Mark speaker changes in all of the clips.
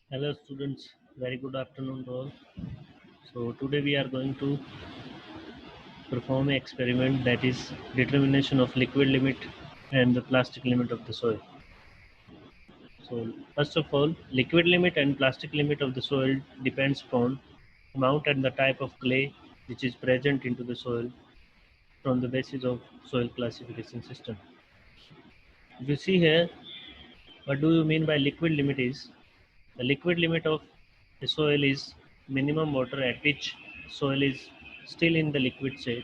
Speaker 1: Hello students, very good afternoon to all. So today we are going to perform an experiment, that is determination of liquid limit and the plastic limit of the soil. So first of all, liquid limit and plastic limit of the soil depends upon amount and the type of clay which is present into the soil from the basis of soil classification system. If you see here, what do you mean by liquid limit is the liquid limit of the soil is minimum water at which soil is still in the liquid state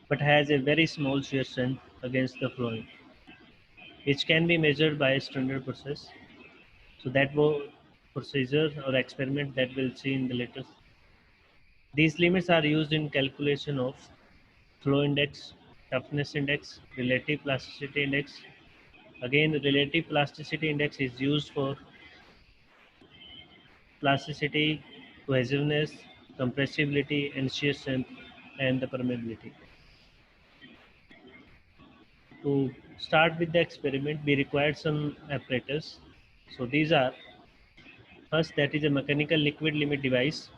Speaker 1: but has a very small shear strength against the flowing, which can be measured by a standard process. So that was procedure or experiment that we'll see in the later. These limits are used in calculation of flow index, toughness index, relative plasticity index. Again, the relative plasticity index is used for plasticity, cohesiveness, compressibility, and shear strength, and the permeability. To start with the experiment, we required some apparatus. So these are first, that is a mechanical liquid limit device.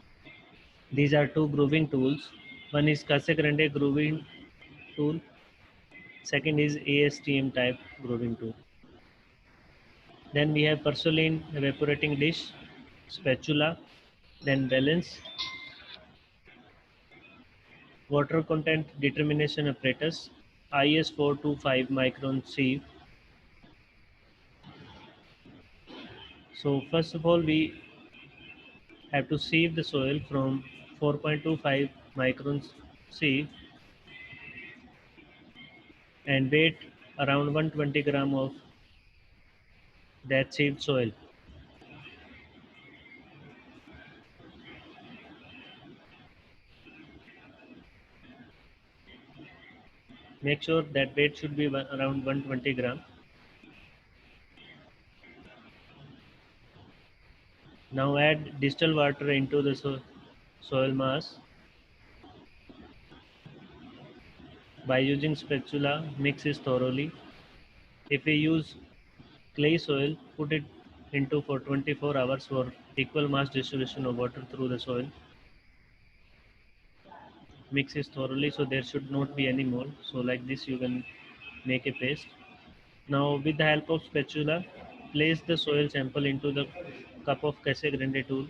Speaker 1: These are two grooving tools. One is Casagrande grooving tool. Second is ASTM type grooving tool. Then we have porcelain evaporating dish, spatula, then balance, water content determination apparatus, IS 425 micron sieve. So first of all, we have to sieve the soil from 4.25 microns sieve and weight around 120 gram of that sieved soil. Make sure that weight should be around 120 gram. Now add distilled water into the soil mass. By using spatula, mix it thoroughly. If we use clay soil, put it into for 24 hours for equal mass distribution of water through the soil. Mix it thoroughly so there should not be any mold. So like this you can make a paste. Now with the help of spatula, place the soil sample into the cup of Casagrande tool.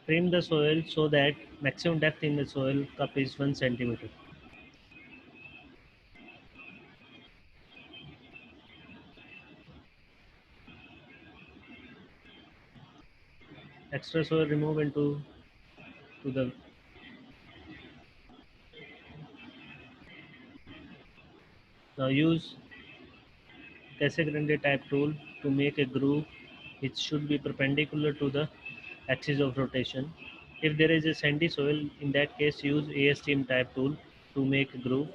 Speaker 1: Trim the soil so that maximum depth in the soil cup is 1 centimeter. Extra soil remove into to the. Now use Casagrande type tool to make a groove which should be perpendicular to the axis of rotation. If there is a sandy soil, in that case use ASTM type tool to make a groove.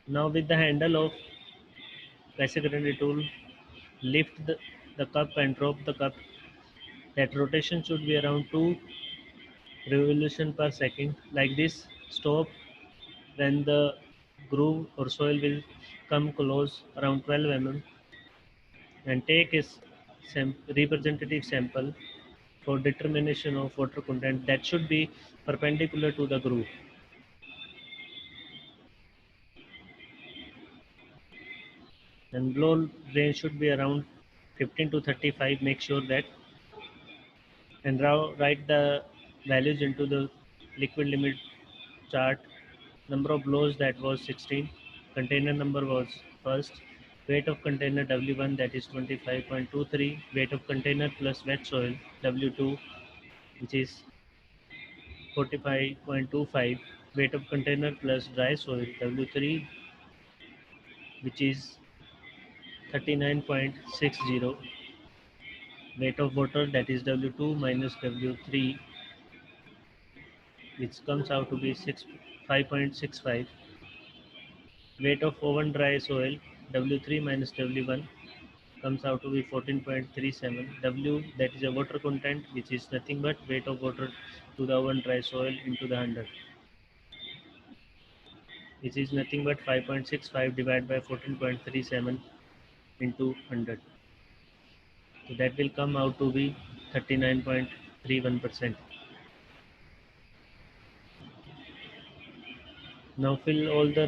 Speaker 1: Now with the handle of Casagrande tool, lift the cup and drop the cup. That rotation should be around 2 revolution per second. Like this, stop when the groove or soil will come close around 12 mm and take a representative sample for determination of water content that should be perpendicular to the groove. And blow range should be around 15 to 35. Make sure that and now write the values into the liquid limit chart. Number of blows, that was 16. Container number was first. Weight of container W1, that is 25.23. Weight of container plus wet soil W2, which is 45.25. Weight of container plus dry soil W3, which is 39.60. Weight of water, that is W2 minus W3, which comes out to be 5.65. Weight of oven dry soil W3 minus W1 comes out to be 14.37. W, that is a water content, which is nothing but weight of water to the oven dry soil into the 100. which is nothing but 5.65 divided by 14.37 into 100. So that will come out to be 39.31%. Now fill all the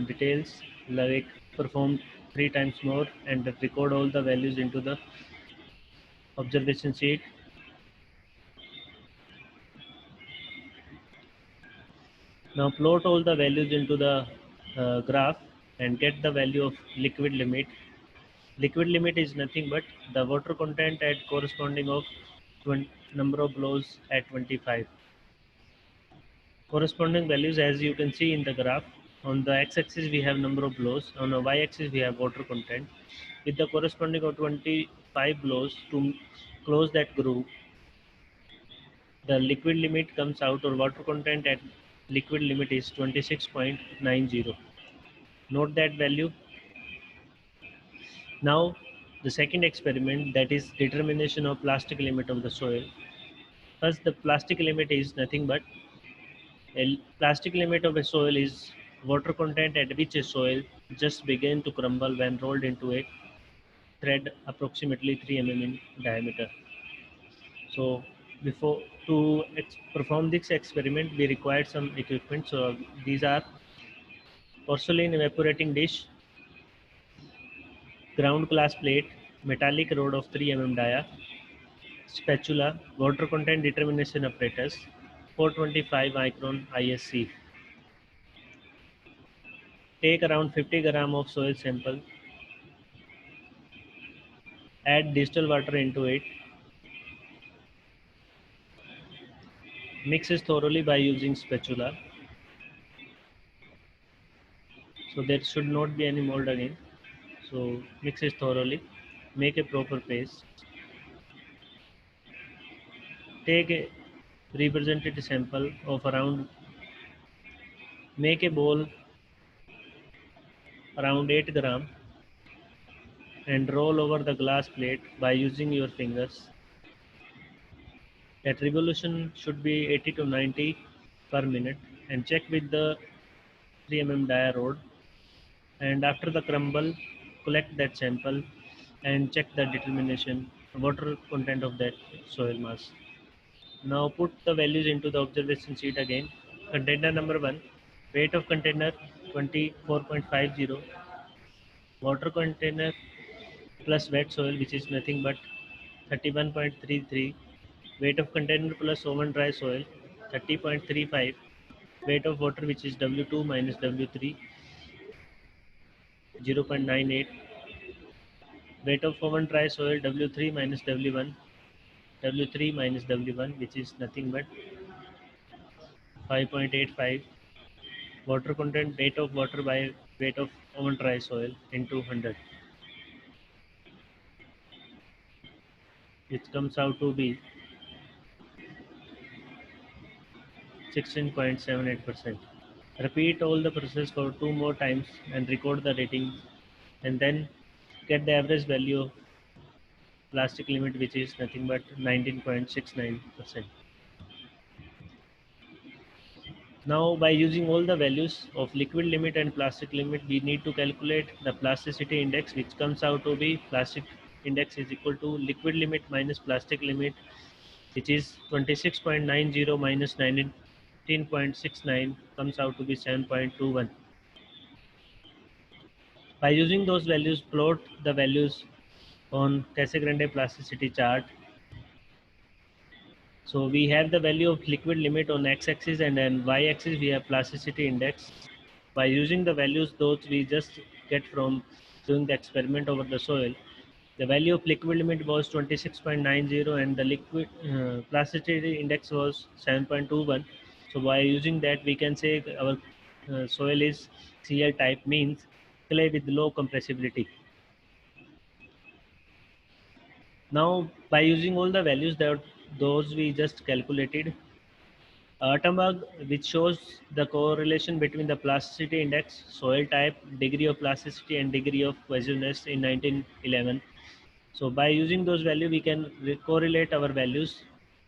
Speaker 1: details like perform 3 times more and record all the values into the observation sheet. Now plot all the values into the graph and get the value of liquid limit. Liquid limit is nothing but the water content at corresponding of number of blows at 25. Corresponding values as you can see in the graph. On the x-axis we have number of blows, on the y-axis we have water content. With the corresponding of 25 blows to close that groove, the liquid limit comes out or water content at liquid limit is 26.90. Note that value. Now the second experiment, that is determination of plastic limit of the soil. First, the plastic limit is nothing but a plastic limit of a soil is water content at which a soil just began to crumble when rolled into a thread approximately 3 mm in diameter. So before to perform this experiment, we required some equipment. So these are porcelain evaporating dish, ground glass plate, metallic rod of 3 mm dia, spatula, water content determination apparatus, 425 micron ISC. Take around 50 gram of soil sample, add distilled water into it, mix it thoroughly by using spatula. So there should not be any mold again. So mix it thoroughly, make a proper paste. Take a representative sample of around, make a bowl around 8 gram and roll over the glass plate by using your fingers. That revolution should be 80 to 90 per minute and check with the 3 mm dia rod. And after the crumble, collect that sample and check the determination water content of that soil mass. Now put the values into the observation sheet again. Container number 1, weight of container 24.50, water container plus wet soil which is nothing but 31.33, weight of container plus oven dry soil 30.35, weight of water which is W2 minus W3 0.98, weight of oven dry soil W3 minus W1 W3 minus W1 which is nothing but 5.85, water content weight of water by weight of oven dry soil into 100, which comes out to be 16.78%. Repeat all the process for 2 more times and record the rating, and then get the average value of plastic limit which is nothing but 19.69%. Now by using all the values of liquid limit and plastic limit, we need to calculate the plasticity index, which comes out to be plastic index is equal to liquid limit minus plastic limit, which is 26.90 minus 19.69 comes out to be 7.21. By using those values, plot the values on Casagrande plasticity chart. So we have the value of liquid limit on x-axis, and then y-axis we have plasticity index. By using the values those we just get from doing the experiment over the soil, the value of liquid limit was 26.90 and the liquid plasticity index was 7.21. So by using that we can say our soil is CL type, means clay with low compressibility. Now by using all the values that those we just calculated, Atterberg, which shows the correlation between the plasticity index, soil type, degree of plasticity, and degree of cohesiveness in 1911. So by using those values, we can correlate our values.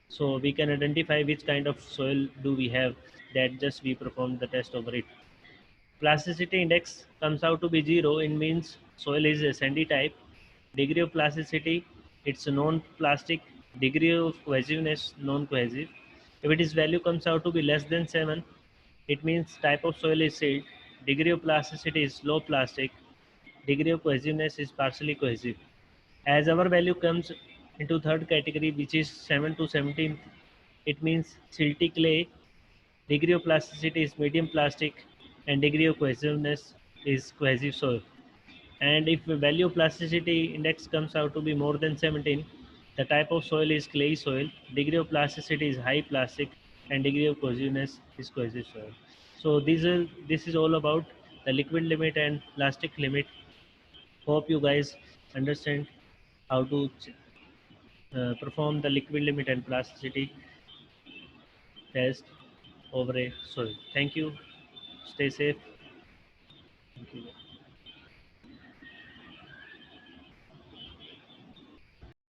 Speaker 1: So we can identify which kind of soil do we have, that just we perform the test over it. Plasticity index comes out to be 0, it means soil is a sandy type. Degree of plasticity, it's a non-plastic. Degree of cohesiveness, non-cohesive. If its value comes out to be less than 7, it means type of soil is silt. Degree of plasticity is low plastic. Degree of cohesiveness is partially cohesive. As our value comes into third category, which is 7 to 17, it means silty clay. Degree of plasticity is medium plastic, and degree of cohesiveness is cohesive soil. And if the value of plasticity index comes out to be more than 17, the type of soil is clay soil, degree of plasticity is high plastic, and degree of cohesiveness is cohesive soil. So this is all about the liquid limit and plastic limit. Hope you guys understand how to perform the liquid limit and plasticity test over a soil. Thank you. Stay safe. Thank you.